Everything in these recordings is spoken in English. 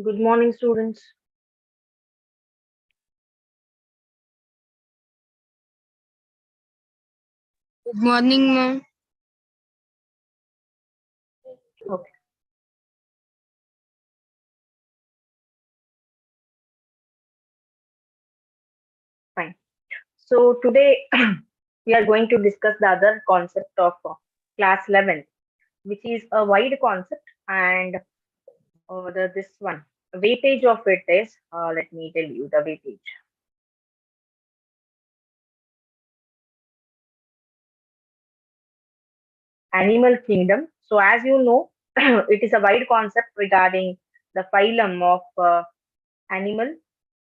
Good morning, students. Good morning, ma'am. Okay, fine. So today we are going to discuss the other concept of class 11, which is a wide concept, and this one weightage of it is, let me tell you the weightage. Animal kingdom. So as you know, it is a wide concept regarding the phylum of animal,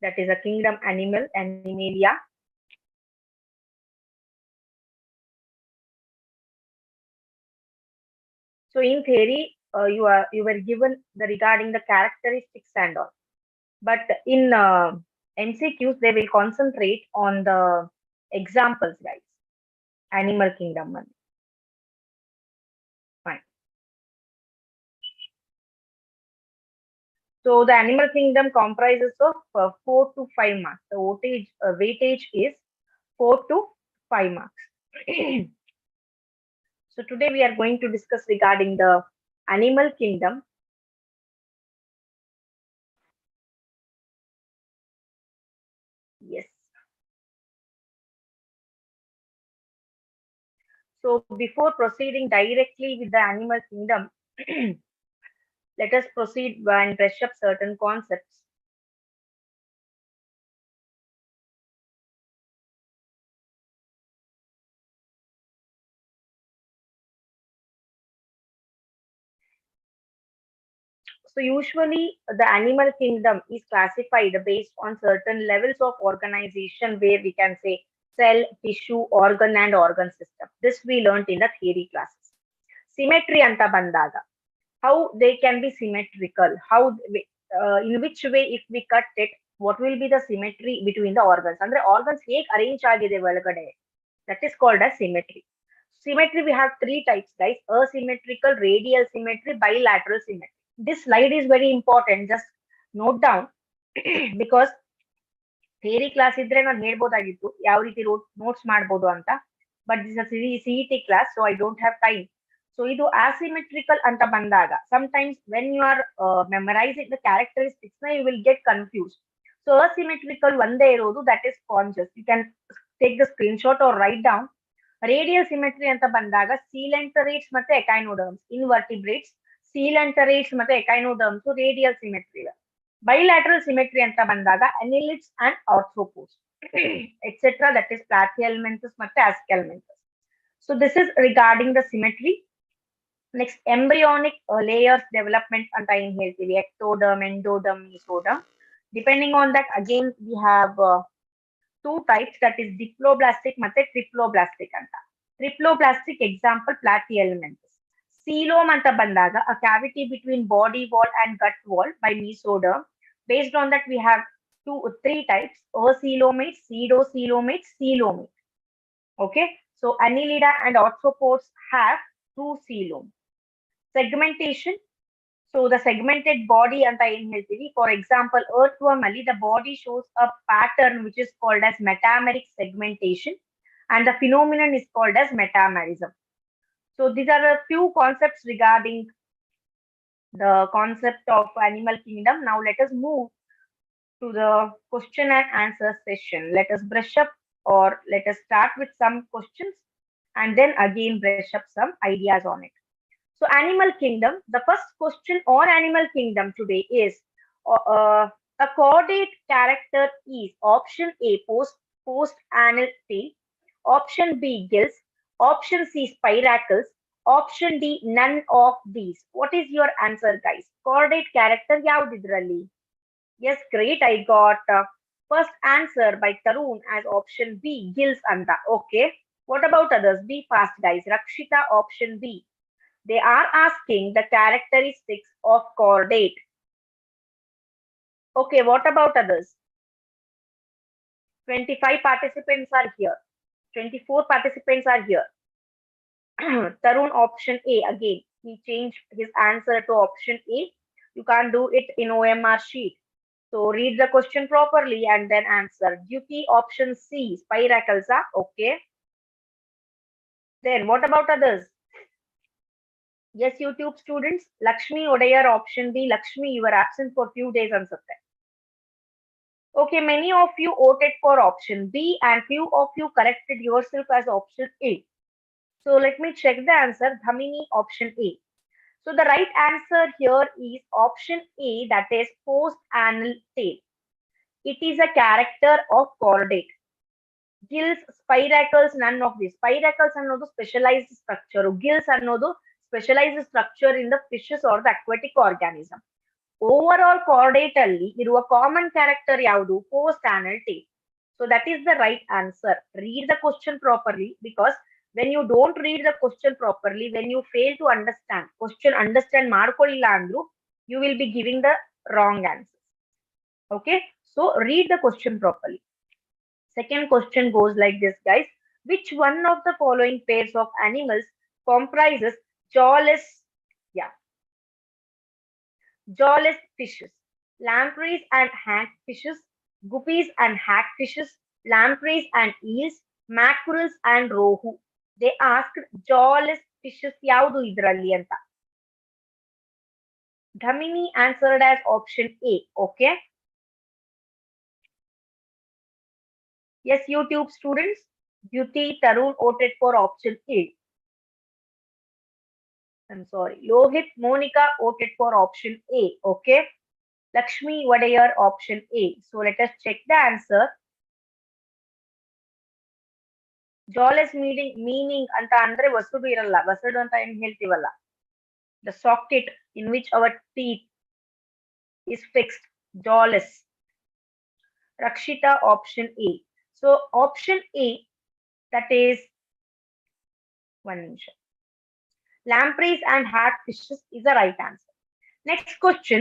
that is a kingdom animal, Animalia. So in theory, you were given the regarding the characteristics and all, but in MCQs they will concentrate on the examples, guys. Animal kingdom one. Fine. So the animal kingdom comprises of 4 to 5 marks. The weightage is 4 to 5 marks. So today we are going to discuss regarding the animal kingdom. Yes. So before proceeding directly with the animal kingdom, let us proceed and brush up certain concepts. So usually the animal kingdom is classified based on certain levels of organization where we can say cell, tissue, organ and organ system. This we learnt in the theory classes. Symmetry anta bandaga. How they can be symmetrical, in which way if we cut it, what will be the symmetry between the organs? Andre organs ಹೇಗೆ arrange ಆಗಿದೆ ಒಳಗಡೆ, that is called as symmetry. Symmetry we have three types, guys: asymmetrical, radial symmetry, bilateral symmetry. This slide is very important, just note down because theory class ಇದ್ರೆ ನಾನು ಹೇಳ್ಬೋದಾಗಿತ್ತು ಯಾವ ರೀತಿ notes ಮಾಡ್ಬೋದು ಅಂತ, but this CET class, so I don't have time. So ಇದು asymmetrical ಅಂತ ಬಂದಾಗ sometimes when you are memorizing the characteristics na you will get confused. So asymmetrical ಒಂದೇ ಇರೋದು, that is conscious, you can take the screenshot or write down. Radial symmetry ಅಂತ ಬಂದಾಗ coelenterates ಮತ್ತೆ echinoderms, invertebrates, coelenterates ಮತ್ತೆ echinoderms radial symmetry. Bilateral symmetry anta bandaga annelids and arthropods, etc. That is platyhelminthes matte aschelminthes. So this is regarding the symmetry. Next, embryonic layers development anta in ಹೇಳ್ತೀವಿ, ectoderm, endoderm, mesoderm. Depending on that, again we have two types, that is diploblastic matte triploblastic anta. Triploblastic example platyhelminthes. Coelom anta bandaga a cavity between body wall and gut wall by mesoderm. Based on that, we have three types: acoelomate, pseudocoelomate, coelomate. Okay, so annelida and arthropods have two coelom. Segmentation. So the segmented body anta in ಹೇಳ್ತೀವಿ. For example, earthworm ali the body shows a pattern which is called as metameric segmentation, and the phenomenon is called as metamerism. So these are a few concepts regarding the concept of animal kingdom. Now let us move to the question and answer session. Let us brush up, or let us start with some questions and then again brush up some ideas on it. So animal kingdom, the first question on animal kingdom today is a chordate character is option A post anal tail, option B gills, option C spiracles, option D none of these. What is your answer, guys? Chordate character yavudidralli? Yes, great. I got first answer by Tarun as option B, gills anta. Okay. What about others? Be fast, guys. Rakshita, option B. They are asking the characteristics of chordate. Okay, what about others? 25 participants are here. 24 participants are here. Tarun, option A again. He changed his answer to option A. You can't do it in OMR sheet. So read the question properly and then answer. Duty option C, Spiraculsa. Okay. Then what about others? Yes, YouTube students. Lakshmi Odayer option B. Lakshmi, you were absent for few days on Saturday. Okay, many of you voted for option B and few of you corrected yourself as option A. So let me check the answer. Dhamini option A. So the right answer here is option A, that is post-anal tail. It is a character of chordate. Gills, spiracles, none of these. Spiracles ಅನ್ನೋದು specialized structure. Gills ಅನ್ನೋದು specialized structure in the fishes or the aquatic organism. Overall chordate ಅಲ್ಲಿ ಇರುವ common character ಯಾವುದು? Post-anal tail. So that is the right answer. Read the question properly, because when you don't read the question properly, when you fail to understand, question understand ಮಾಡ್ಕೊಳ್ಳಿಲ್ಲ ಅಂದ್ರು, you will be giving the wrong answer. Okay, so read the question properly. Second question goes like this, guys. Which one of the following pairs of animals comprises jawless, jawless fishes? Lampreys and hagfishes, guppies and hagfishes, lampreys and eels, mackerels and rohu. They asked jawless fishes ಯಾವುದು ಇದರಲ್ಲಿ ಅಂತ. Dhamini answered as option A. Okay. Yes, YouTube students. Beauty Tarun voted for option A. I'm sorry. Lohit Monica voted for option A. Okay. Lakshmi Wadayer option A. So let us check the answer. Jawless meaning anta andre ವಸಡು ಇರಲ್ಲ. ವಸಡು ಅಂತ ಏನು ಹೇಳ್ತೀವಲ್ಲ. The socket in which our teeth is fixed. Jawless. Rakshita option A. So option A, that is one minute. Lampreys and hagfishes is the right answer. Next question,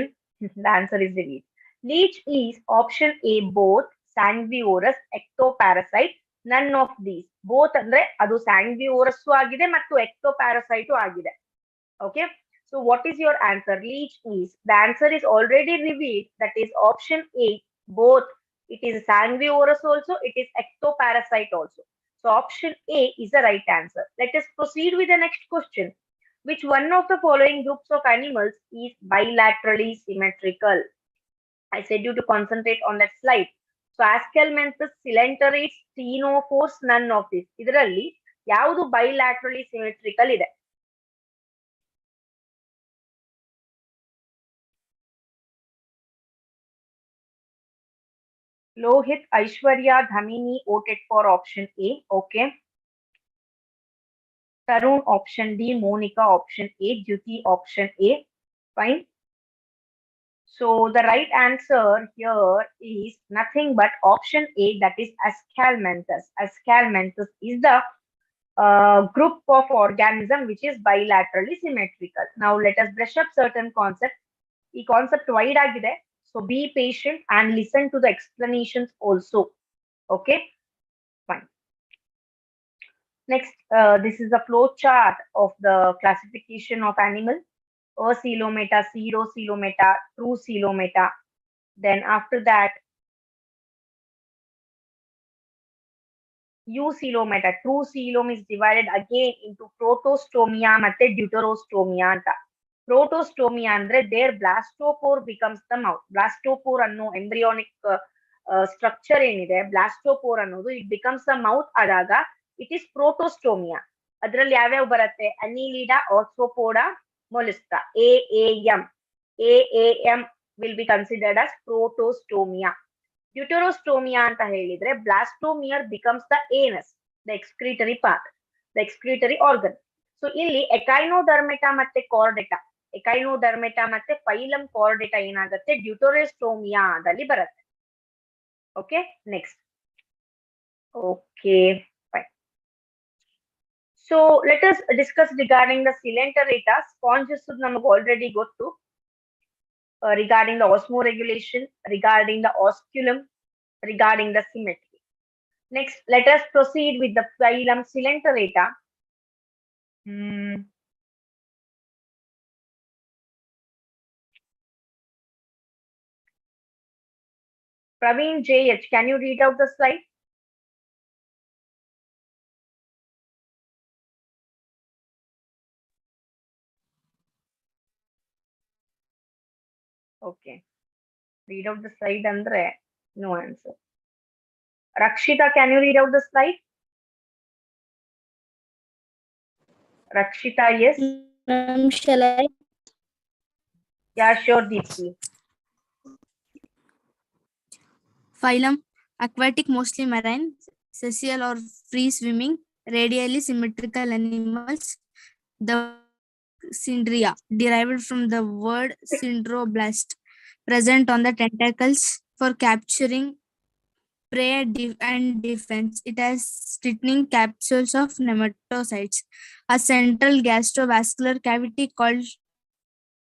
the answer is revealed. Leech is option A, both sanguivorous, ectoparasite, none of these. Both andre adu sanguivorous agide mattu ectoparasite agide. Okay, so what is your answer? Leech is, the answer is already revealed, that is option A, both. It is sanguivorous also, it is ectoparasite also. So option A is the right answer. Let us proceed with the next question. Which one of the following groups of animals is bilaterally symmetrical? I said you to concentrate on that slide. So Ascalmanthus, Coelenterate, Ctenophores, none of this. ಇದರಲ್ಲಿ ಯಾವುದು bilaterally symmetrical ಇದೆ? Lohit, Aishwarya, Dhamini voted for option A. Okay. Tarun option D, Monica option A, Jyoti option A. Fine. So the right answer here is nothing but option A, that is Ascalmanthus. Ascalmanthus is the group of organism which is bilaterally symmetrical. Now let us brush up certain concepts. The concept wide agide, so be patient and listen to the explanations also. Okay, fine. Next, this is the flow chart of the classification of animal. Coelometa, Pseudocoelometa, true coelometa. Then after that, Eucoelometa. True coelom is divided again into protostomia ಮತ್ತೆ deuterostomia ಅಂತ. Protostomia ಅಂದ್ರೆ their blastopore becomes the mouth. Blastopore ಅನ್ನೋ embryonic structure ಏನಿದೆ, blastopore ಅನ್ನೋದು it becomes the mouth ಆದಾಗ it is protostomia. ಅದರಲ್ಲಿ ಯಾವ್ಯಾವ ಬರುತ್ತೆ? Annelida, Arthropoda, Mollusca. AAM. AAM will be considered as protostomia. Deuterostomia ಅಂತ ಹೇಳಿದ್ರೆ blastomere becomes the anus, the excretory part, the excretory organ. So ಇಲ್ಲಿ echinodermata ಮತ್ತೆ chordata, echinodermata ಮತ್ತೆ phylum chordata ಏನಾಗುತ್ತೆ? Deuterostomia ದಲ್ಲಿ ಬರುತ್ತೆ. Okay, next. Okay, fine. So let us discuss regarding the coelenterata. Sponges ನಮಗೆ already ಗೊತ್ತು. Regarding the osmoregulation, regarding the osculum, regarding the symmetry. Next, let us proceed with the phylum Coelenterata. Praveen JH, can you read out the slide? Okay. Read out the slide andre no answer. Rakshita, can you read out the slide? Rakshita, yes. Shall I? Yeah, sure, Deepti. Phylum, aquatic, mostly marine, sessile or free swimming, radially symmetrical animals. The Syndria, derived from the word syndroblast, present on the tentacles for capturing prey and defense. It has stiffening capsules of nematocytes. A central gastrovascular cavity called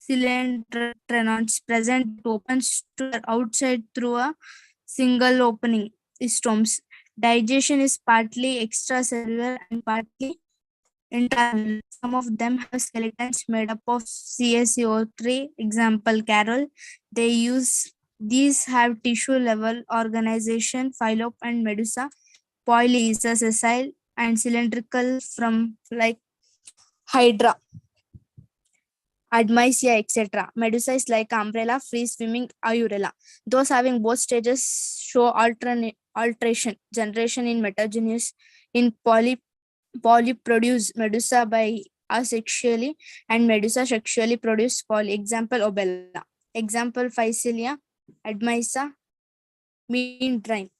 cylindrotrenons present that opens to the outside through a single opening. Stomes. Digestion is partly extracellular and partly internal. Some of them have skeletons made up of CaCO3. Example, Carol. These have tissue level organization. Phylop and Medusa. Poly is a sessile and cylindrical from like Hydra. Admisia, etc. Medusa is like umbrella, free swimming, Aurela. Those having both stages show alteration, generation in metagenous. In poly produce Medusa by asexually and Medusa sexually produce poly. Example, Obella. Example, Phycelia, Admisa, mean drain.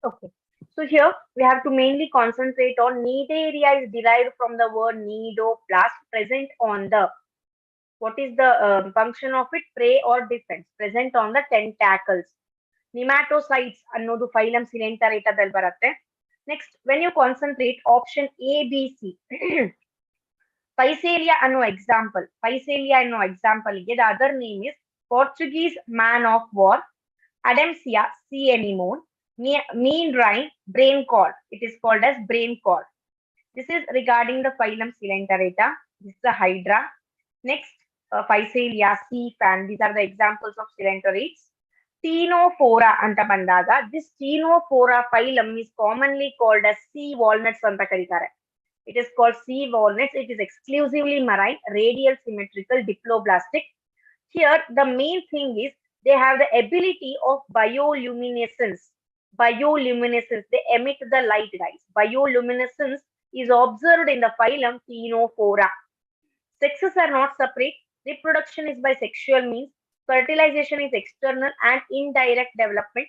Okay. So here we have to mainly concentrate on nidaria is derived from the word nidoplast present on the what is the function of it? Prey or defense present on the tentacles. Nematocytes ಅನ್ನೋದು phylum Coelenterata ದಲ್ಲಿ ಬರುತ್ತೆ. Next, when you concentrate option A, B, C. Physalia ಅನ್ನೋ example. Physalia ಅನ್ನೋ example ಗೆ the other name is Portuguese man of war, Adamsia sea anemone, mean rhine, brain cord. It is called as brain cord. This is regarding the phylum Coelenterata. This is the hydra. Next, Physalia, sea fan. These are the examples of coelenterates. Ctenophora anta bandaga, this Ctenophora phylum is commonly called as sea walnuts anta karitare. It is called sea walnuts. It is exclusively marine, radial symmetrical, diploblastic. Here, the main thing is they have the ability of bioluminescence. Bioluminescence, they emit the light, guys. Bioluminescence is observed in the phylum Ctenophora. Sexes are not separate. Reproduction is by sexual means. Fertilization is external and indirect development.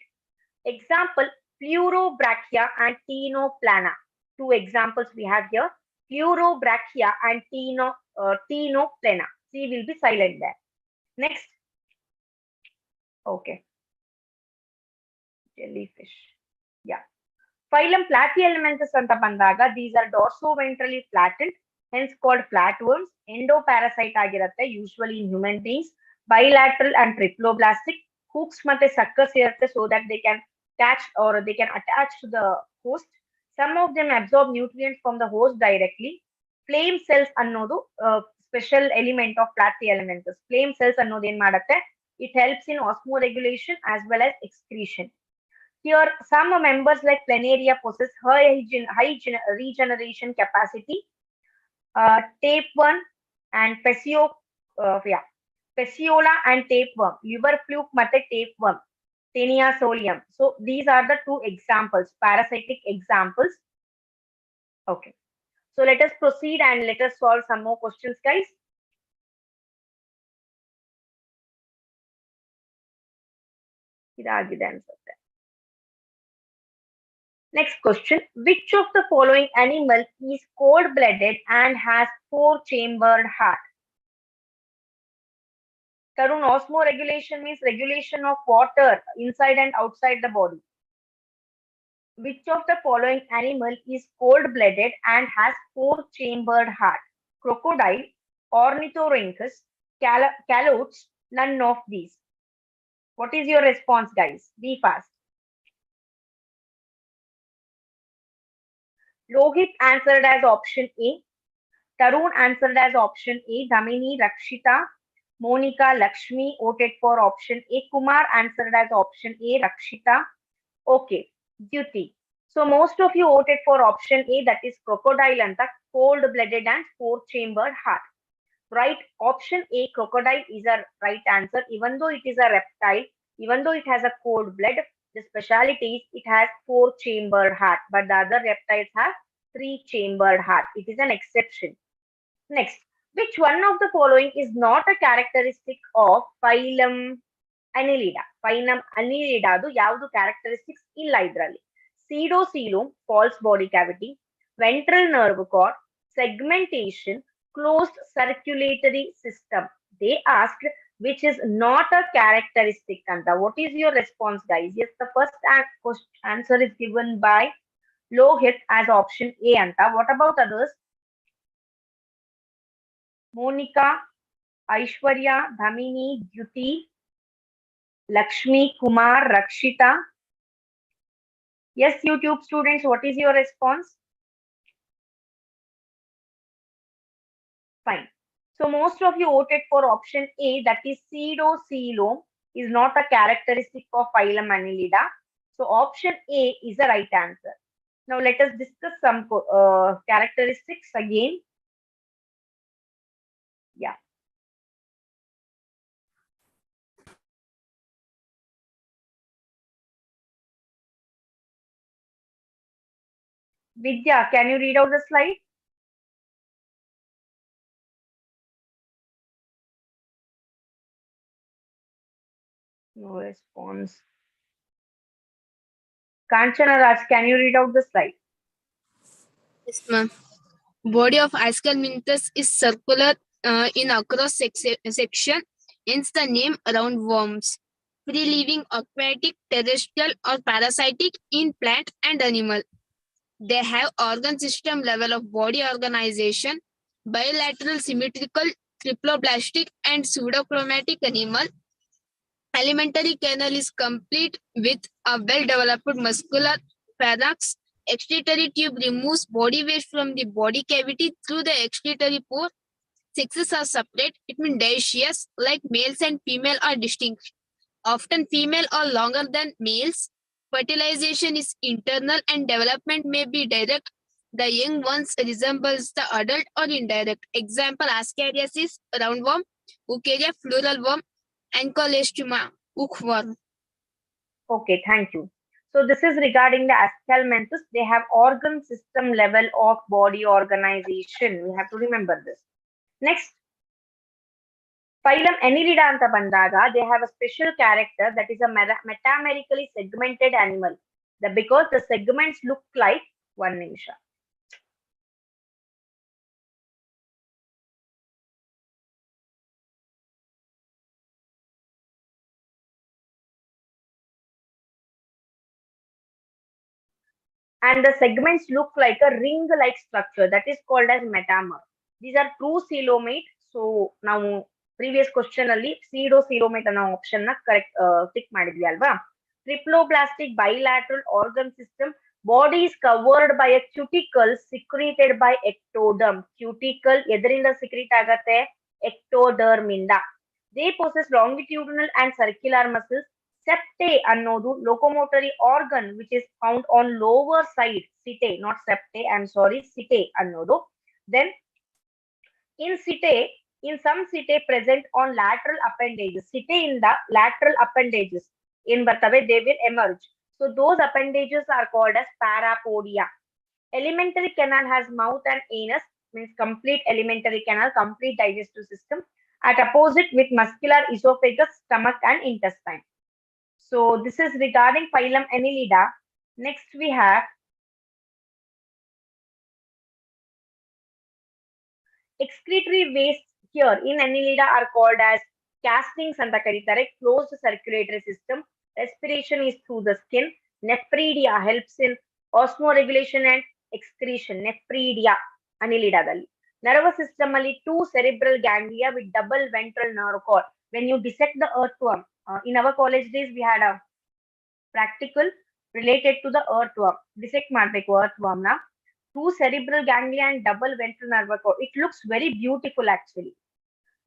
Example, Pleurobrachia and Ctenoplana. Two examples we have here. Pleurobrachia and Ctenoplana. C will be silent there. Next. Okay. Jellyfish. Yeah. Phylum Platyhelminthes anta bandaga, these are dorsoventrally flattened, hence called flatworms. Endoparasite ಆಗಿರುತ್ತೆ, usually in human beings. Bilateral and triploblastic. Hooks ಮತ್ತೆ suckers ಇರುತ್ತೆ so that they can catch or they can attach to the host. Some of them absorb nutrients from the host directly. Flame cells ಅನ್ನೋದು special element of Platyhelminthes. Flame cells ಅನ್ನೋದು ಏನ್ ಮಾಡುತ್ತೆ? It helps in osmoregulation as well as excretion. Here, some members like planaria possess high regeneration capacity. Tapeworm and Phaseola and tapeworm, liver fluke ಮತ್ತೆ tapeworm, Teniasolium. So these are the two examples, parasitic examples. Okay. So let us proceed and let us solve some more questions, guys. ಇದಾಗಿದೆ ಅನ್ಸುತ್ತೆ. Next question. Which of the following animal is cold-blooded and has four-chambered heart? Tarun, osmoregulation means regulation of water inside and outside the body. Which of the following animal is cold-blooded and has four-chambered heart? Crocodile, Ornithorhynchus, calotes, none of these. What is your response, guys? Be fast. Lohit answered as option A. Tarun answered as option A. Dhamini, Rakshita, Monica, Lakshmi voted for option A. Kumar answered as option A. Rakshita. Okay. Duty. So most of you voted for option A, that is crocodile and the cold-blooded and four-chambered heart. Right? Option A, crocodile is a right answer. Even though it is a reptile, even though it has a cold blood, the speciality is it has four-chambered heart, but the other reptiles have three-chambered heart. It is an exception. Next, which one of the following is not a characteristic of phylum Annelida? Phylum Annelida ಅದು ಯಾವುದು characteristics ಇಲ್ಲ ಇದರಲ್ಲಿ. Pseudocoelom, false body cavity, ventral nerve cord, segmentation, closed circulatory system. They asked which is not a characteristic. Anta. What is your response, guys? Yes, the first answer is given by Lohit as option A. Anta. What about others? Monica, Aishwarya, Dhamini, Dyuti, Lakshmi, Kumar, Rakshita. Yes, YouTube students, what is your response? Fine. So most of you voted for option A, that is pseudocoelom is not a characteristic of phylum Annelida. So option A is the right answer. Now let us discuss some characteristics again. Yeah. Vidya, can you read out the slide? No response. Kanchana Raj, can you read out the slide? Yes, ma'am. Body of Ascalminthus is circular in across section, hence the name roundworms. Free-living, aquatic, terrestrial, or parasitic in plant and animal. They have organ system level of body organization, bilateral, symmetrical, triploblastic, and pseudochromatic animal. Alimentary canal is complete with a well-developed muscular pharynx. Excretory tube removes body waste from the body cavity through the excretory pore. Sexes are separate. It means dioecious, like males and female are distinct. Often female are longer than males. Fertilization is internal and development may be direct. The young ones resembles the adult or indirect. Example, Ascariasis, roundworm, Eukarya, floral worm, Ancylostoma, hookworm. Okay, thank you. So this is regarding the Ascalmanthus. They have organ system level of body organization. We have to remember this. Next, phylum Annelida anta bandaga, they have a special character that is a metamerically segmented animal. Because the segments look like one nimisha. And the segments look like a ring-like structure that is called as metamer. These are true coelomate. So now previous question ಅಲ್ಲಿ pseudocoelomate ಅನ್ನೋ option ನ correct tick ಮಾಡಿದ್ವಿ ಅಲ್ವಾ? Triploblastic bilateral organ system. Body is covered by a cuticle secreted by ectoderm. Cuticle ಎದರಿಂದ secrete ಆಗತ್ತೆ? Ectoderm ಇಂದ. They possess longitudinal and circular muscles. Septae ಅನ್ನೋದು locomotory organ which is found on lower side. Setae, not septae, I'm sorry, setae ಅನ್ನೋದು. Then in setae, in some setae present on lateral appendages. Setae in the lateral appendages in ಬರ್ತವೆ, they will emerge. So those appendages are called as parapodia. Alimentary canal has mouth and anus, means complete alimentary canal, complete digestive system. At opposite with muscular esophagus, stomach and intestine. So this is regarding phylum Annelida. Next we have excretory waste here in Annelida are called as castings anta karitare. Closed circulatory system. Respiration is through the skin. Nephridia helps in osmoregulation and excretion. Nephridia Annelida dalli. Nervous system alli two cerebral ganglia with double ventral nerve cord. When you dissect the earthworm, in our college days we had a practical related to the earthworm. Dissect ಮಾಡಬೇಕು earthworm na. Two cerebral ganglia and double ventral nerve cord. It looks very beautiful actually.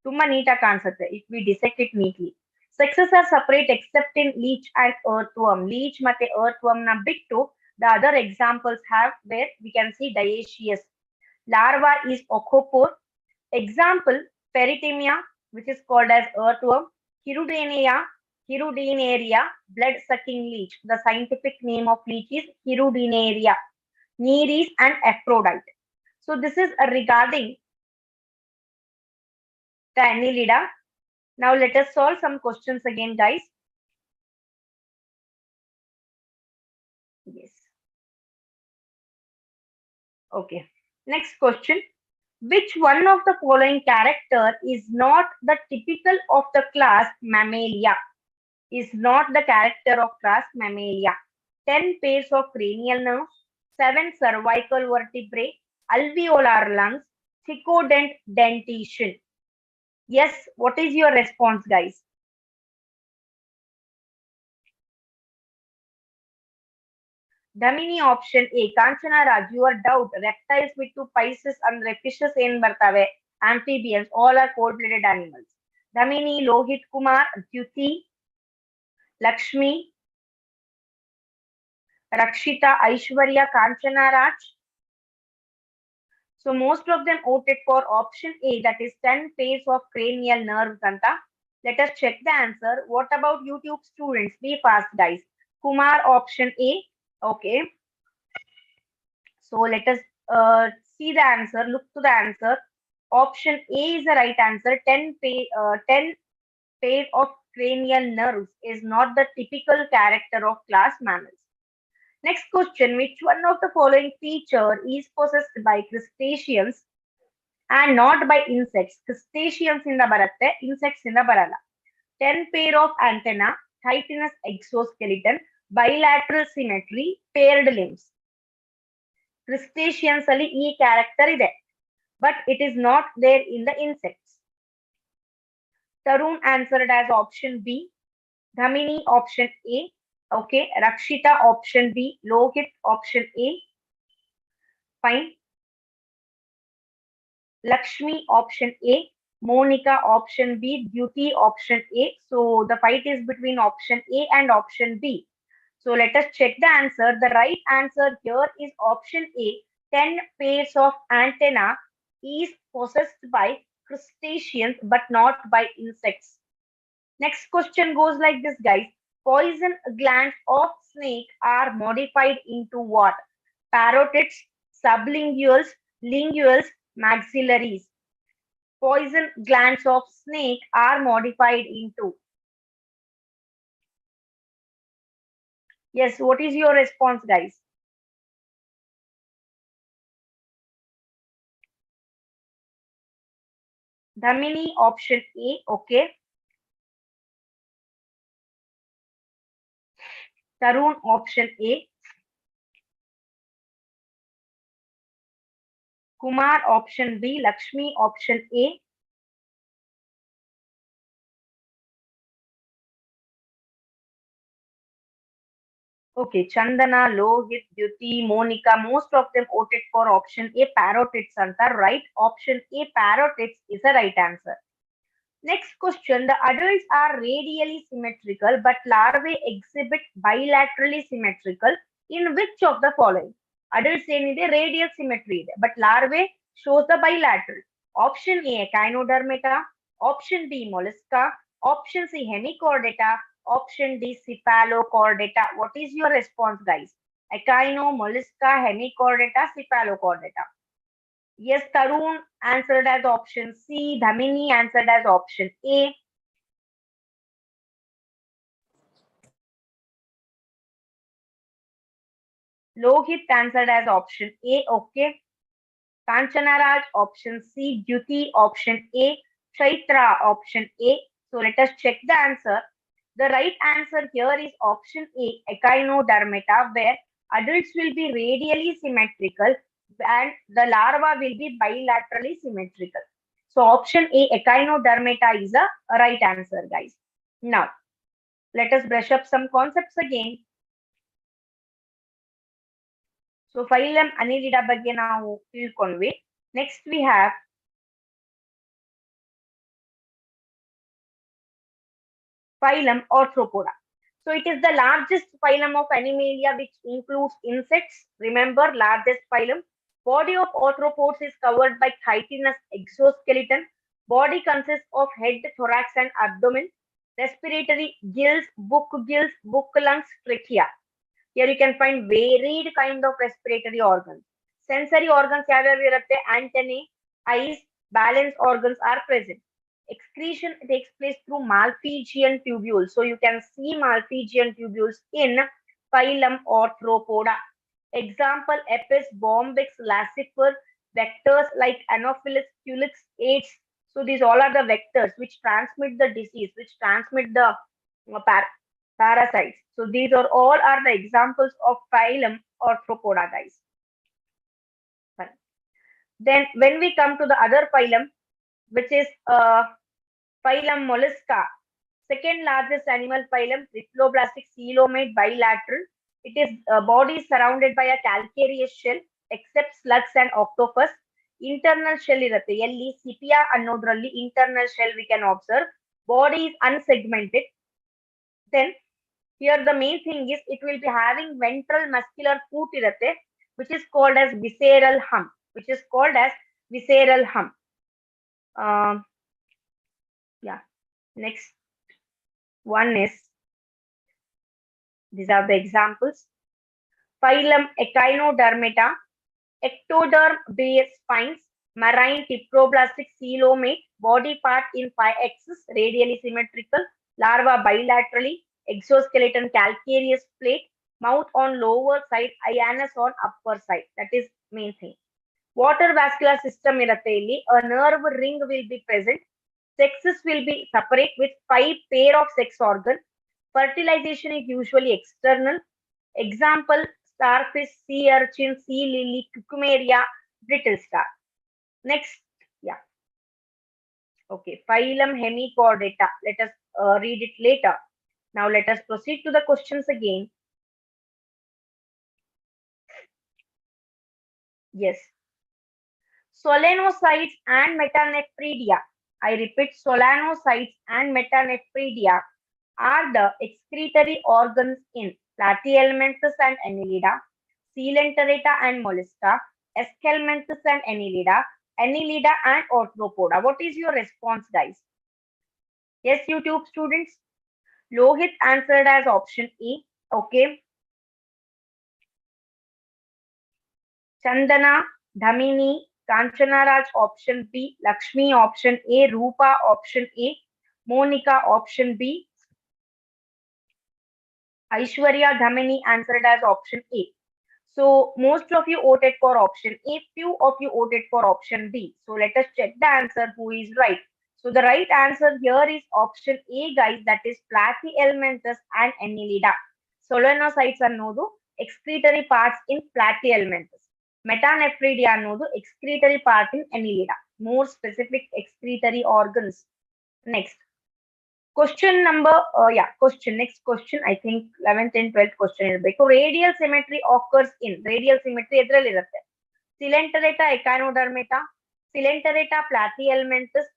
ತುಂಬಾ ನೀಟಾಗಿ ಕಾಣಿಸುತ್ತೆ if we dissect it neatly. Sexes are separate except in leech and earthworm. Leech ಮತ್ತೆ earthworm ನ ಬಿಟ್ಟು the other examples have where we can see dioecious. Larva is ochopore. Example, Peritemia, which is called as earthworm, Hirudinea, Hirudinaria, blood-sucking leech. The scientific name of leech is Hirudinaria, Nereis and Aphrodite. So this is regarding the Annelida. Now let us solve some questions again, guys. Yes. Okay. Next question. Which one of the following character is not the typical of the class Mammalia? Is not the character of class Mammalia. 10 pairs of cranial nerves, 7 cervical vertebrae, alveolar lungs, thicodent dentition. Yes, what is your response, guys? Dhamini option A. Kanchana Raj, your doubt. Reptiles with two Pisces and fishes in Bartave. Amphibians, all are cold-blooded animals. Dhamini, Lohit Kumar, Dyuti, Lakshmi, Rakshita, Aishwarya, Kanchana Raj. So most of them voted for option A, that is 10 pairs of cranial nerves. Anta. Let us check the answer. What about YouTube students? Be fast, guys. Kumar, option A. Okay. So let us see the answer. Look to the answer. Option A is the right answer. 10 pairs of cranial nerves is not the typical character of class mammals. Next question, which one of the following feature is possessed by crustaceans and not by insects? Crustaceans in the baratte, insects in the barala. 10 pair of antenna, chitinous exoskeleton, bilateral symmetry, paired limbs. Crustaceans ಅಲ್ಲಿ ಈ character ಇದೆ, but it is not there in the insects. Tarun answered as option B. Dhamini option A. Okay, Rakshita option B, Lohit option A. Fine. Lakshmi option A, Monica option B, Duty option A. So the fight is between option A and option B. So let us check the answer. The right answer here is option A. 10 pairs of antenna is possessed by crustaceans but not by insects. Next question goes like this, guys. Poison glands of snake are modified into what? Parotids, sublinguals, linguals, maxillaries. Poison glands of snake are modified into. Yes, what is your response, guys? Dhamini option A, okay. Tarun option A. Kumar option B, Lakshmi option A. Okay, Chandana, Lohit, Dyuti, Monica, most of them voted for option A, parotids. Anta, right? Option A, parotids is the right answer. Next question, the adults are radially symmetrical, but larvae exhibit bilaterally symmetrical in which of the following? Adults ಏನಿದೆ radial symmetry ಇದೆ, but larvae shows the bilateral. Option A, Echinodermata. Option B, Mollusca. Option C, Hemichordata. Option D, Cephalochordata. What is your response, guys? Echino, Mollusca, Hemichordata, Cephalochordata. Yes, Tarun answered as option C. Dhamini answered as option A. Lohit answered as option A. Okay. Kanchana Raj option C. Dyuti option A. Chaitra option A. So let us check the answer. The right answer here is option A. Echinodermata, where adults will be radially symmetrical and the larva will be bilaterally symmetrical. So option A, Echinodermata is a right answer, guys. Now, let us brush up some concepts again. So phylum Annelida ಬಗ್ಗೆ ನಾವು ತಿಳ್ಕೊಂಡ್ವಿ. Next we have Phylum Arthropoda. So it is the largest phylum of Animalia which includes insects. Remember, largest phylum. Body of arthropods is covered by chitinous exoskeleton. Body consists of head, thorax and abdomen. Respiratory gills, book lungs, trachea. Here you can find varied kind of respiratory organs. Sensory organs, antennae, eyes, balance organs are present. Excretion takes place through Malpighian tubules. So you can see Malpighian tubules in phylum Arthropoda. Example, Apis, Bombyx, Lassifer, vectors like Anopheles, Culex, AIDS. So these all are the vectors which transmit the disease, which transmit the parasites. So these are all are the examples of phylum Arthropoda, guys. Fine. Then when we come to the other phylum, which is phylum Mollusca, second largest animal phylum, Rifloblastic coelomate bilateral. It is body surrounded by a calcareous shell, except slugs and octopus. Internal shell irutte. Elli sepia annodralli internal shell we can observe. Body is unsegmented. Then here the main thing is it will be having ventral muscular foot irutte, which is called as visceral hump. Which is called as visceral hump. Yeah. Next one is, these are the examples. Phylum Echinodermata, ectoderm bare spines, marine Diploblastic coelomate, body part in 5 axis, radially symmetrical, larva bilaterally, exoskeleton calcareous plate, mouth on lower side, ionis on upper side. That is main thing. Water vascular system irutte, a nerve ring will be present. Sexes will be separate with 5 pair of sex organs. Fertilization is usually external. Example, starfish, sea urchin, sea lily, cucumeria, brittle star. Next, yeah. Okay, phylum Hemichordata. Let us read it later. Now let us proceed to the questions again. Yes. Solenocytes and metanephridia. I repeat, solenocytes and metanephridia are the excretory organs in Platyhelminthes and Annelida, Coelenterata and Mollusca, Esculmenthes and Annelida, Annelida and Arthropoda. What is your response, guys? Yes, YouTube students? Lohit answered as option E. Okay. Chandana, Dhamini, Kanchanaraj option B, Lakshmi option A, Rupa option A, Monica option B, Aishwarya Dhamini answered as option A. So most of you voted for option A, few of you voted for option B. So let us check the answer who is right. So the right answer here is option A, guys, that is Platyhelminthes and Annelida. Solenocytes ಅನ್ನೋದು excretory parts in Platyhelminthes. Metanephridia ಅನ್ನೋದು excretory part in Annelida. More specific excretory organs. Next. Question number, next question, I think 11th and 12th question ಇರಬೇಕು. Radial symmetry occurs in, radial symmetry ಎದ್ರಲ್ಲಿ ಇರುತ್ತೆ? Coelenterata Echinodermata, Coelenterata Platyhelminthes,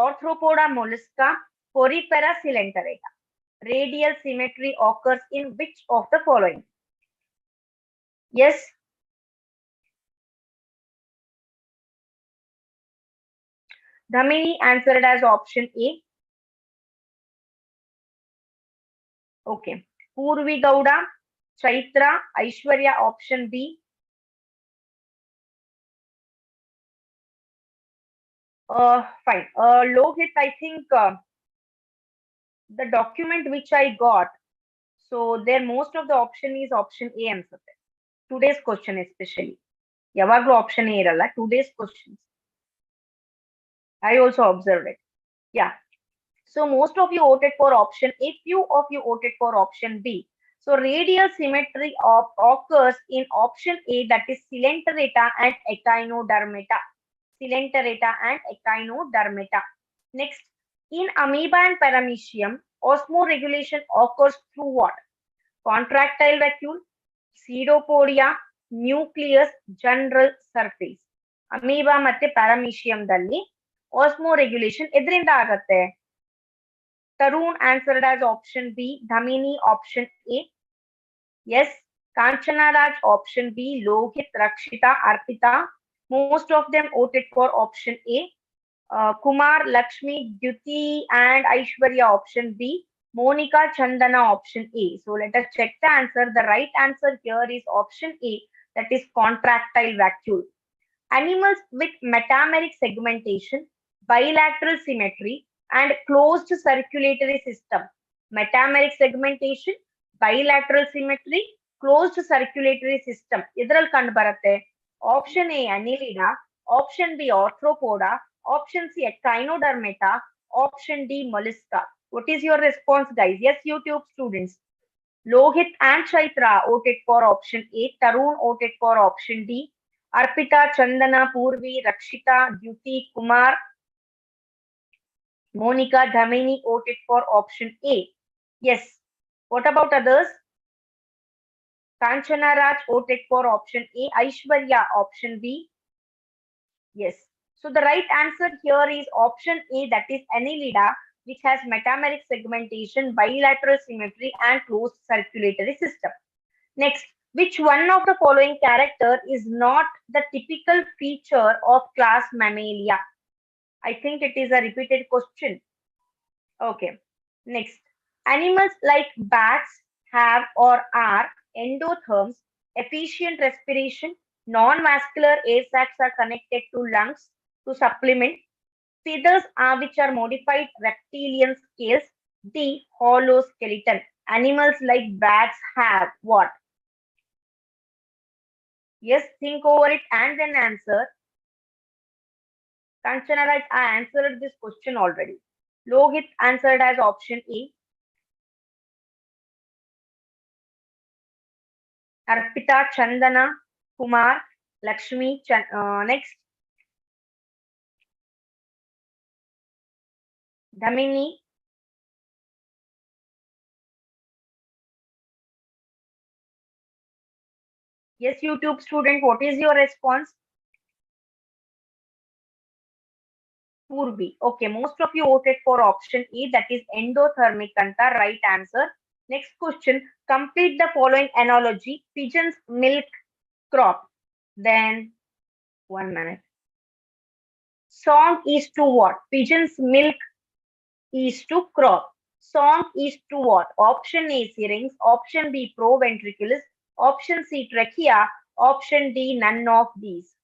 Arthropoda Mollusca, Porifera Coelenterata. Radial symmetry occurs in which of the following? Yes. Dhamini answered as option A. Okay. Purvi Gowda, Chaitra, Aishwarya option B. Fine. Lohit, I think the document which I got, so there most of the option is option A answer. Today's question especially. Yavaglu option A iralla. Today's questions. I also observed it. Yeah. So most of you voted for option A, few of you voted for option B. So radial symmetry occurs in option A, that is Coelenterata and Echinodermata. Coelenterata and Echinodermata. Next, in amoeba and paramecium, osmoregulation occurs through what? Contractile vacuole, pseudopodia, nucleus, general surface. Amoeba ಮತ್ತೆ paramecium ದಲ್ಲಿ osmoregulation ಎದರಿಂದ ಆಗತ್ತೆ? Tarun answered as option B. Dhamini option A. Yes. Kanchana Raj option B. Lohit, Rakshita, Arpita. Most of them voted for option A. Kumar, Lakshmi, Dyuti, and Aishwarya option B. Monica, Chandana option A. So let us check the answer. The right answer here is option A, that is contractile vacuole. Animals with metameric segmentation, bilateral symmetry, and closed circulatory system. Metameric segmentation, bilateral symmetry, closed circulatory system. ಇದರಲ್ಲಿ ಕಂಡು ಬರುತ್ತೆ. Option A, Annelida. Option B, Arthropoda. Option C, Echinodermata. Option D, Mollusca. What is your response, guys? Yes, YouTube students. Lohit and Chaitra voted for option A. Tarun voted for option D. Arpita, Chandana, Purvi, Rakshita, Dyuti, Kumar, Monica, Dhamini voted for option A. Yes. What about others? Kanchana Raj voted for option A. Aishwarya option B. Yes. So the right answer here is option A, that is Annelida, which has metameric segmentation, bilateral symmetry, and closed circulatory system. Next, which one of the following character is not the typical feature of class Mammalia? I think it is a repeated question. Okay. Next, animals like bats have or are endotherms, efficient respiration, non-vascular air sacs are connected to lungs to supplement. Feathers are which are modified reptilian scales. D, hollow skeleton. Animals like bats have what? Yes, think over it and then answer. Kanchana Raj, I answered this question already. Lohit answered as option A. Arpita, Chandana, Kumar, Lakshmi. Next, Dhamini. Yes, YouTube student, what is your response? Purvi. Okay, most of you voted for option A, that is endothermic anta, right answer. Next question, complete the following analogy. Pigeons milk crop. Then, 1 minute. Song is to what? Pigeons milk is to crop. Song is to what? Option A, syrinx. Option B, proventriculus. Option C, trachea. Option D, none of these.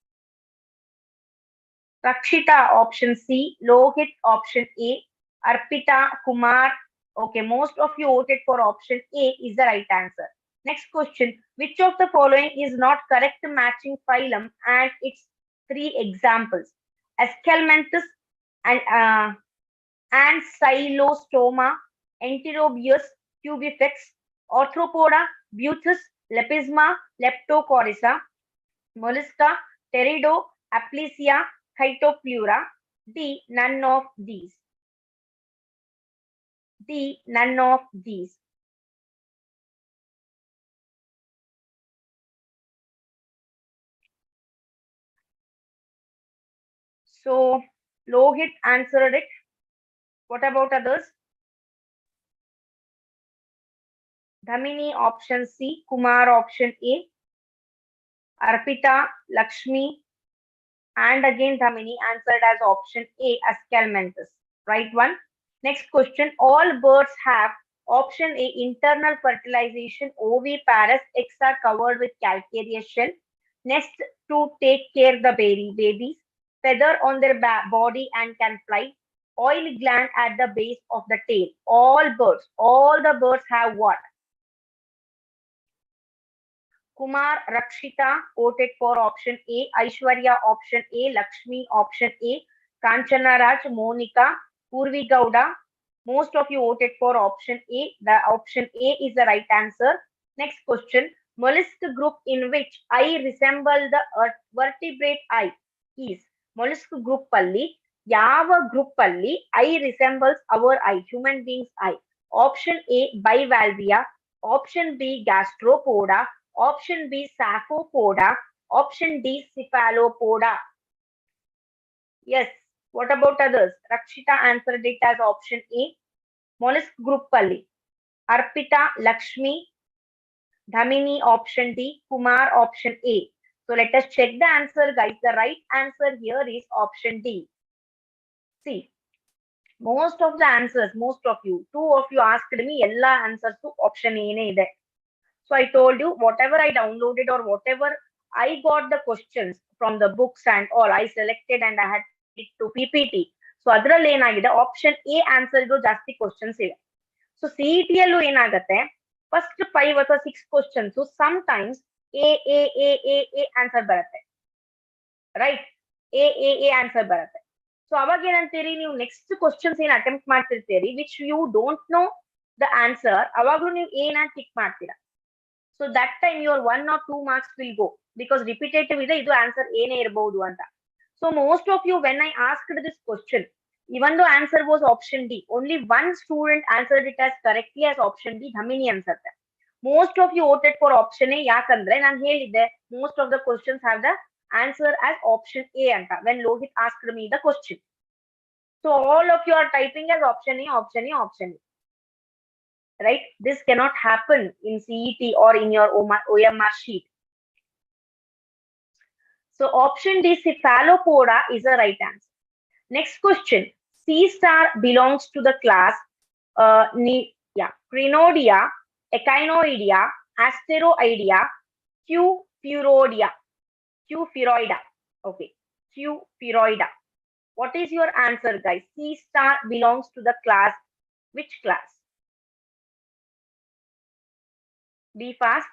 Rakshita, option C. Lohit, option A. Arpita, Kumar. Okay, most of you voted for option A is the right answer. Next question. Which of the following is not correct matching phylum and its 3 examples? Escalmenthus and Ancylostoma, Enterobius, Cubifex, Arthropoda, Buthus, Lepisma, Leptocoryza, Mollusca, Pterido, Aplysia, Phytoplura. D, none of these. D, none of these. So, Lohit answered it. What about others? Dhamini option C, Kumar option A, Arpita, Lakshmi, and again Dhamini answered as option A, Ascalmanthus. Right one. Next question. All birds have option A, internal fertilization, oviparous, eggs are covered with calcareous shell. Nest to take care the babies. Feather on their body and can fly. Oil gland at the base of the tail. All the birds have what? Kumar, Rakshita voted for option A, Aishwarya option A, Lakshmi option A, Kanchana Raj, Monica, Purvi Gowda. Most of you voted for option A. The option A is the right answer. Next question. Mollusk group in which eye resemble the vertebrate eye is mollusk group palli. Yava group palli eye resembles our eye, human being's eye. Option A, bivalvia. Option B, gastropoda. Option B, Saphopoda. Option D, Cephalopoda. Yes. What about others? Rakshita answered it as option A. Mollusk group ಅಲ್ಲಿ Arpita, Lakshmi, Dhamini option D, Kumar option A. So let us check the answer, guys. The right answer here is option D. See, most of the answers, most of you, two of you asked me, ella answers to option A ne ide. So I told you, whatever I downloaded or whatever I got the questions from the books and all, I selected and I had put it to PPT. So ಅದರಲ್ಲಿ ಏನಾಗಿದೆ option A answer ಇದು ಜಾಸ್ತಿ questions ಇದೆ. So CET ಯಲ್ಲೂ ಏನಾಗುತ್ತೆ first 5 ಅಥವಾ 6 questions sometimes A A A A A answer ಬರುತ್ತೆ, right? A A A answer ಬರುತ್ತೆ. So ಅವಾಗ ಏನಂತೀರಿ, ನೀವು ನೆಕ್ಸ್ಟ್ ಕ್ವಶನ್ಸ್ ಏನ್ ಅಟೆಂಪ್ಟ್ ಮಾಡ್ತಿರ್ತೀರಿ which you don't know the answer, ಅವಾಗ್ಲೂ ನೀವು ಏನ ಟಿಕ್ ಮಾಡ್ತೀರಾ. So that time your 1 or 2 marks will go because repetitive ಇದೆ, ಇದು ಆನ್ಸರ್ ಏನೇ ಇರಬಹುದು ಅಂತ. So most of you, when I asked this question, even though answer was option D, only one student answered it as correctly as option D, Dhamini answered that. Most of you voted for option A, yakandre nan helide most of the questions have the answer as option A anta when Lohit asked me the question. So all of you are typing as option A, option A, option A. Right? This cannot happen in CET or in your OMR sheet. So option D, cephalopoda is the right answer. Next question. C star belongs to the class Crinoidea, Echinoidea, Asteroidea, Cufuroidea. Cufuroida. Okay. Cufuroida. What is your answer, guys? C star belongs to the class. Which class? Be fast.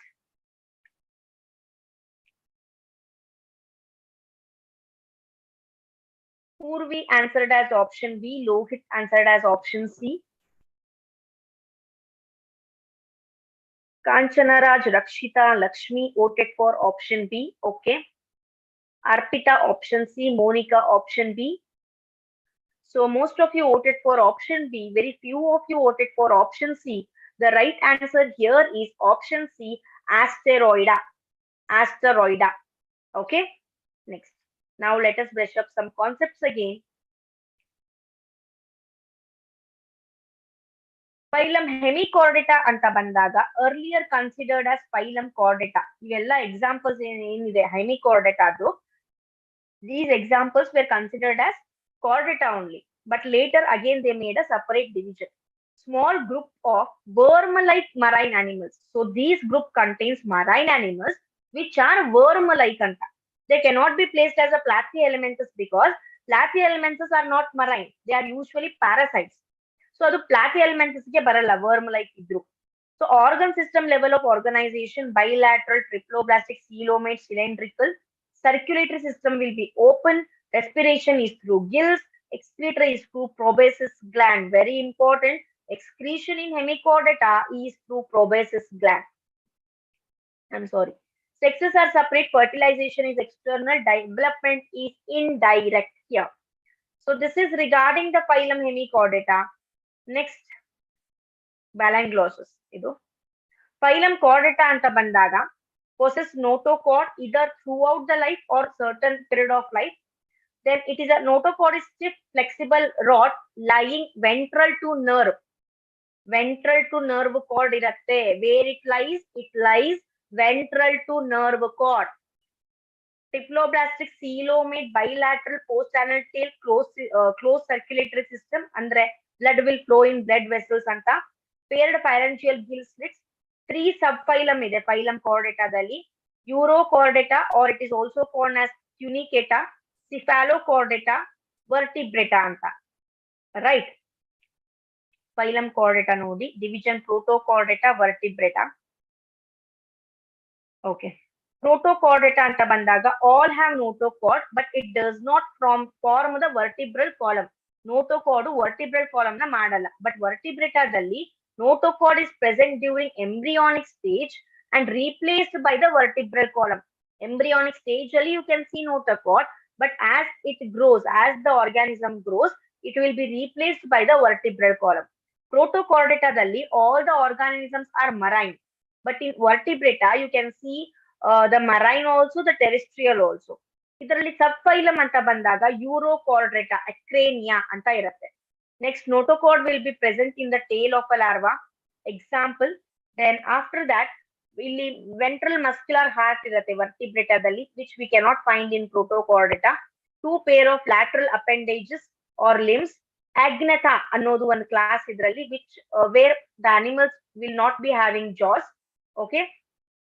Purvi answered as option B. Lohit answered as option C. Kanchanaraj, Rakshita, Lakshmi voted for option B. Okay. Arpita option C. Monica option B. So most of you voted for option B. Very few of you voted for option C. The right answer here is option C. Asteroida. Asteroida. Okay. Next. Now let us brush up some concepts again. Phylum Hemichordata anta bandaga earlier considered as phylum Chordata. Ivella examples ಏನಿದೆ Hemichordata adu. These examples were considered as Chordata only, but later again they made a separate division. Small group of worm-like marine animals. So this group contains marine animals which are worm-like anta. They cannot be placed as a platyhelminthes because platyhelminthes are not marine. They are usually parasites. So adu platyhelminthes ge baralla, worm-like idru. So organ system level of organization, bilateral, triploblastic, coelomate, cylindrical. Circulatory system will be open. Respiration is through gills. Excretory is through proboscis gland. Very important. Excretion in Hemichordata is through proboscis gland. I'm sorry. Sexes are separate. Fertilization is external. Development is indirect here. So this is regarding the phylum Hemichordata. Next, Balanglossus. Idu phylum Chordata anta bandaga possess notochord either throughout the life or certain period of life. Then it is a notochord is stiff, flexible rod lying ventral to nerve. Ventral to nerve cord iratte. Where it lies ventral to nerve cord. Triploblastic, coelomate, bilateral, post-anal tail, closed circulatory system. Andre blood will flow in blood vessels anta. Paired pharyngeal gill slits. 3 subphylum ide phylum Chordata dalli. Urochordata, or it is also called as Tunicata, Cephalochordata, Vertebrata anta. Right? Phylum Chordata nodi. Division Protochordata, Vertebrata. Okay. Protochordata anta bandaga all have notochord, but it does not form the vertebral column. Notochord vertebral column na madalla. But Vertebrata dalli notochord is present during embryonic stage and replaced by the vertebral column. Embryonic stage you can see notochord, but as it grows, as the organism grows, it will be replaced by the vertebral column. Protochordata dalli all the organisms are marine, but in Vertebrata you can see the marine also, the terrestrial also. ಇದರಲ್ಲಿ ಸಬ್ಫೈಲಮ್ ಅಂತ ಬಂದಾಗ ಯೂರೋಕಾರ್ಡ್ರೇಟಾ, ಅಕ್ರೇನಿಯಾ ಅಂತ ಇರುತ್ತೆ. Next, notochord will be present in the tail of a larva. Example. Then after that, ಇಲ್ಲಿ ventral muscular heart ಇರುತ್ತೆ vertebrata which we cannot find in protochordata. Two pair of lateral appendages or limbs. Agnatha ಅನ್ನೋದು ಒಂದು class ಇದರಲ್ಲಿ which where the animals will not be having jaws. Okay.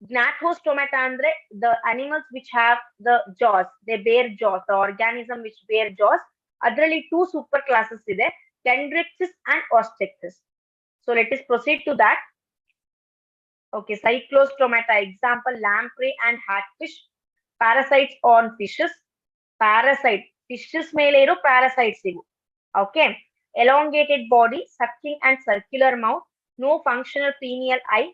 Gnathostomata andre the animals which have the jaws, they bear jaws, the organism which bear jaws. ಅದರಲ್ಲಿ two super classes ಇದೆ, Dendrichthys and Osteichthyes. So let us proceed to that. Okay, cyclostomata, example lamprey and hatfish. Parasites on fishes. Parasite, fishes ಮೇಲೆ ಇರೋ parasites ಇವು. Okay, elongated body, sucking and circular mouth, no functional pineal eye.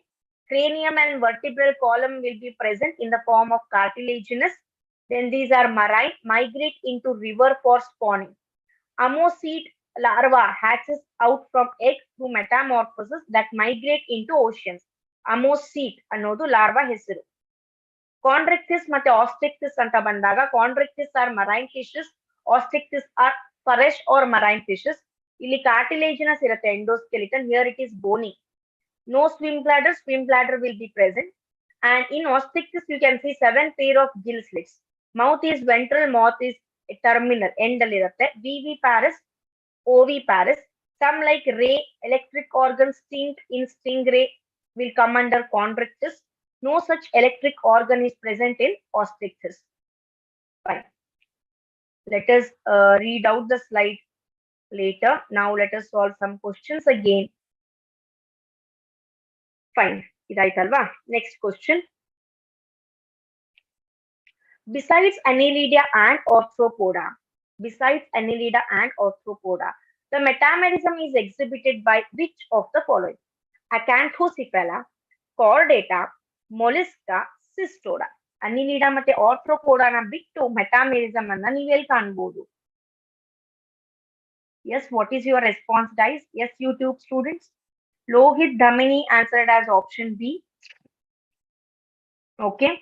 Cranium and vertebral column will be present in the form of cartilaginous. Then these are marine, migrate into river for spawning. Ammoseed larva hatches out from egg through metamorphosis that migrate into oceans. Ammoseed ಅನ್ನೋದು larva ಹೆಸರು. Chondrichthyes ಮತ್ತೆ Osteichthyes ಅಂತ ಬಂದಾಗ Chondrichthyes are marine fishes, Osteichthyes are fresh or marine fishes. ಇಲ್ಲಿ cartilaginous ಇರುತ್ತೆ endoskeleton, here it is bony. No swim bladder will be present. And in Osteichthyes you can see 7 pair of gill slits. Mouth is ventral, mouth is terminal, end ಅಲ್ಲಿ ಇರುತ್ತೆ. Viviparous, oviparous. Some like ray, electric organs stint in stingray will come under Chondrichthyes. No such electric organ is present in Osteichthyes. Fine. Let us read out the slide later. Now let us solve some questions again. Fine. Idaithalva. Next question. Besides Annelida and Arthropoda, the metamerism is exhibited by which of the following? Acanthocephala, Chordata, Mollusca, Cystoda. Annelida ಮತ್ತೆ Arthropoda ಬಿಟ್ಟು metamerism ಅನ್ನ ನೀವೆಲ್ಲಿ ಕಾಣಬಹುದು? Yes, what is your response, guys? Yes, YouTube students. Lohit Dhamini answered as option B. Okay.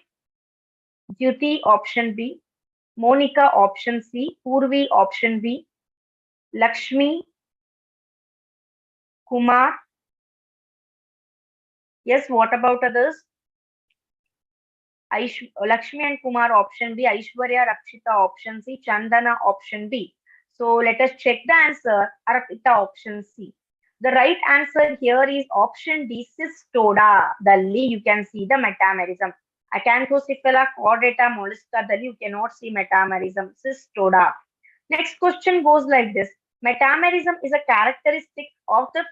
Jyoti option B. Monica option C. Purvi option B. Lakshmi, Kumar. Yes, what about others? Lakshmi and Kumar option B. Aishwarya, Rakshita option C. Chandana option B. So let us check the answer. Arpita option C. The right answer here is option D, Cystoda. Dalli you can see the metamerism. Acanthocephala, Chordata, Mollusca, dalli you cannot see metamerism. Cystoda. Next question goes like this. Metamerism is a characteristic of the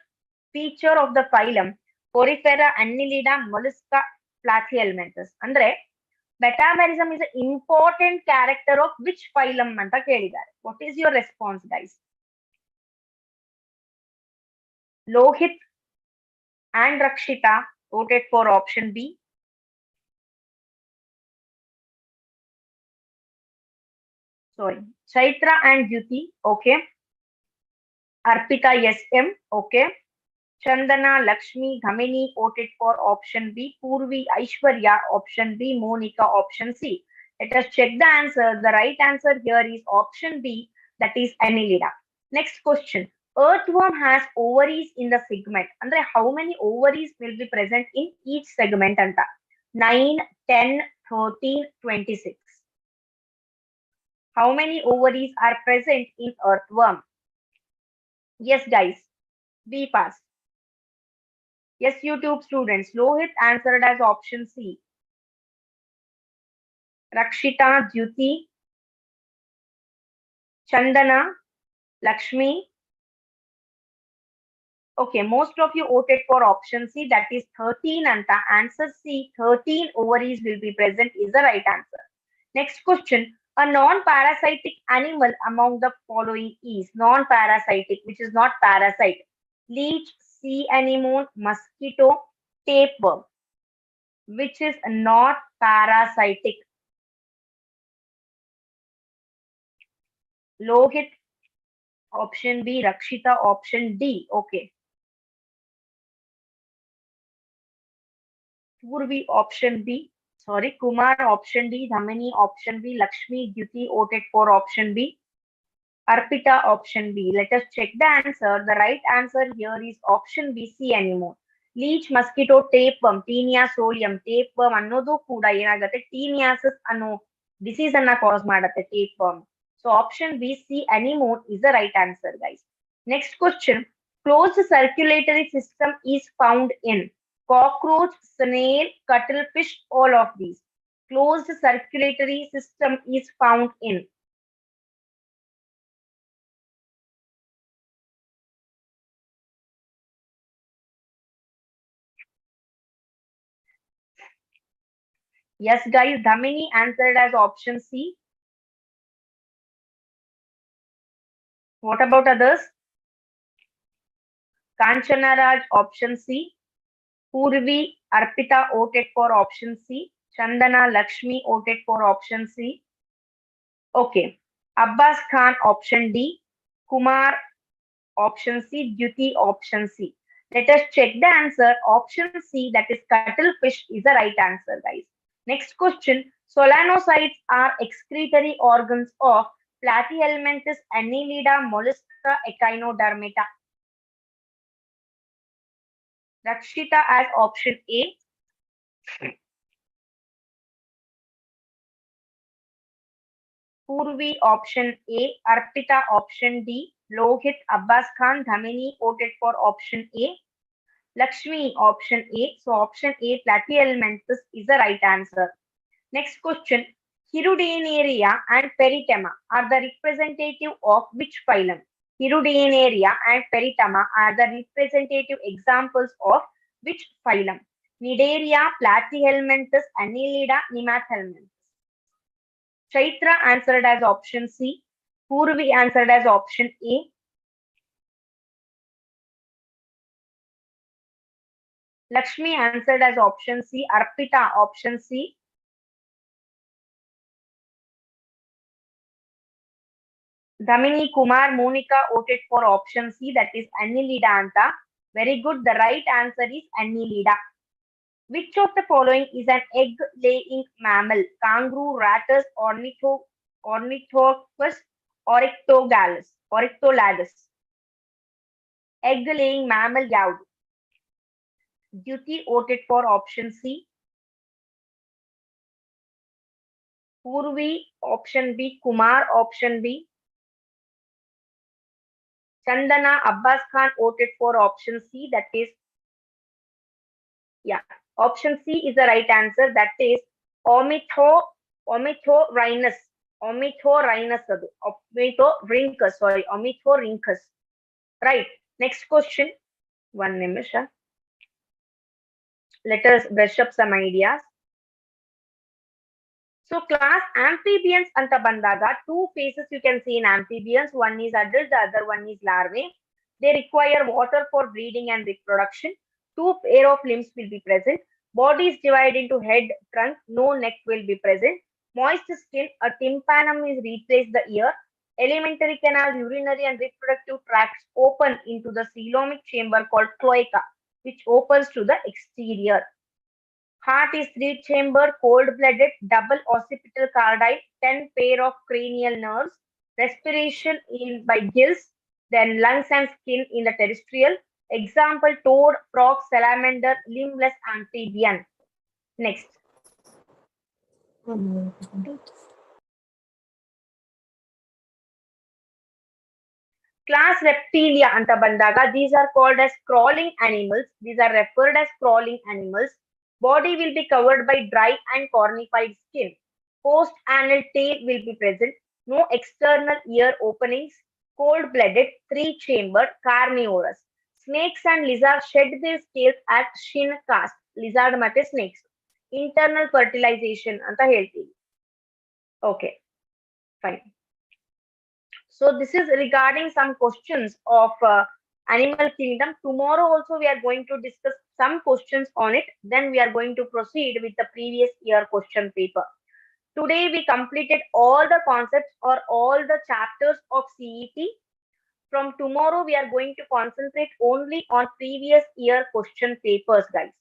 feature of the phylum Porifera, Annelida, Mollusca, Platyhelminthes. Andre metamerism is an important character of which phylum anta kelidare. What is your response, guys? Lohit and Rakshita voted for option B. Sorry, Chaitra and Jyoti, okay. Arpita, yes, M, okay. Chandana, Lakshmi, Dhamini voted for option B. Purvi, Aishwarya, option B. Monica, option C. Let us check the answer. The right answer here is option B, that is Annelida. Next question. Earthworm has ovaries in the segment. Andre how many ovaries will be present in each segment anta? 9, 10, 13, 26. How many ovaries are present in earthworm? Yes, guys. B pass. Yes, YouTube students. Lohit answered as option C. Rakshita, Jyoti, Chandana, Lakshmi. Okay, most of you voted for option C, that is 13 anta. Answer C, 13 ovaries will be present is the right answer. Next question. A non-parasitic animal among the following is non-parasitic, which is not parasite. Leech, sea anemone, mosquito, tapeworm, which is not parasitic. Lohit option B, Rakshita option D. Okay. Purvi option B. Sorry, Kumar option D, Dhamini option B, Lakshmi, Jyoti voted for option B. Arpita, option B. Let us check the answer. The right answer here is option B, C anemone. Leech mosquito tapeworm, Taenia solium, tapeworm ಅನ್ನೋದು ಕೂಡ ಏನಾಗುತ್ತೆ ಟೀನಿಯಾಸಿಸ್ ಅನ್ನೋ disease ಅನ್ನ ಕಾಸ್ ಮಾಡುತ್ತೆ tapeworm. So option B, C anemone is the right answer, guys. Next question. Closed circulatory system is found in cockroach, snail, cuttlefish, all of these. Closed circulatory system is found in yes, guys, Dhamini answered as option C. What about others? Kanchana Raj, option C. Purvi, Arpita voted for option C. Chandana Lakshmi voted for option C. Okay. Abbas Khan, option D. Kumar, option C. Dyuti, option C. Let us check the answer. Option C, that is cuttlefish, is the right answer, guys. Next question. Solanocytes are excretory organs of Platyhelminthes annelida mollusca echinodermata. Rakshita as option A. Purvi option A. Arpita option D. Lohit, Abbas Khan, Dhamini voted for option A. Lakshmi option A. So option A, Platyhelminthes, is the right answer. Next question. Hirudinaria and Peritema are the representative of which phylum? Hirudinaria and Peritema are the representative examples of which phylum? Nidaria, Platyhelminthes, Annelida, Nemathelminthes. Chaitra answered as option C. Purvi answered as option A. Lakshmi answered as option C. Arpita option C. Dhamini, Kumar, Monica voted for option C, that is Annelida anta. Very good. The right answer is Annelida. Which of the following is an egg-laying mammal? Kangaroo, ratus, ornithorhynchus, oryctolagus. Egg-laying mammal ಯಾವುದು? Dyuti voted for option C. Purvi option B. Kumar option B. Chandana, Abbas Khan voted for option C, that is, yeah, option C is the right answer, that is Ornithorhynchus. Ornithorhynchus. Right. Next question. One nimisha. Let us brush up some ideas. So class amphibians anta bandaga, two phases you can see in amphibians. One is adult, the other one is larvae. They require water for breeding and reproduction. Two pair of limbs will be present. Body is divided into head, trunk, no neck will be present. Moist skin, a tympanum is replaced the ear. Alimentary canal, urinary and reproductive tracts open into the coelomic chamber called cloaca, which opens to the exterior. Heart is three-chambered, cold-blooded, double occipital cardite, 10 pair of cranial nerves. Respiration in by gills, then lungs and skin in the terrestrial. Example, toad, frog, salamander, limbless amphibian. Next. Class Reptilia anta bandaga, these are called as crawling animals. These are referred as crawling animals. Body will be covered by dry and cornified skin. Post-anal tail will be present. No external ear openings. Cold-blooded, three-chambered, carnivorous. Snakes and lizards shed their scales at shin cast. Lizard mate snakes. Internal fertilization anta ಹೇಳ್ತೀವಿ. Okay, fine. So this is regarding some questions of animal kingdom. Tomorrow also we are going to discuss some questions on it. Then we are going to proceed with the previous year question paper. Today we completed all the concepts or all the chapters of CET. From tomorrow we are going to concentrate only on previous year question papers, guys.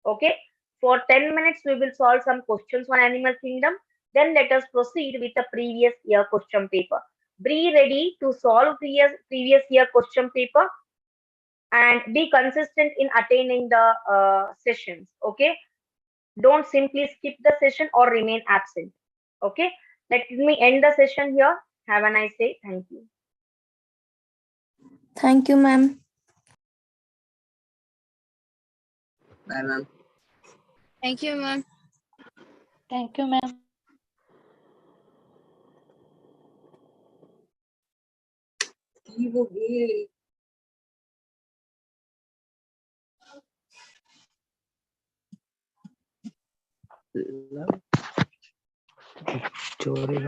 Okay. For 10 minutes we will solve some questions on animal kingdom. Then let us proceed with the previous year question paper. Be ready to solve previous year question paper and be consistent in attending the sessions. Okay, don't simply skip the session or remain absent. Okay, let me end the session here. Have a nice day. Thank you. Thank you, ma'am. Bye, ma'am. Thank you, ma'am. Thank you, ma'am. चोरी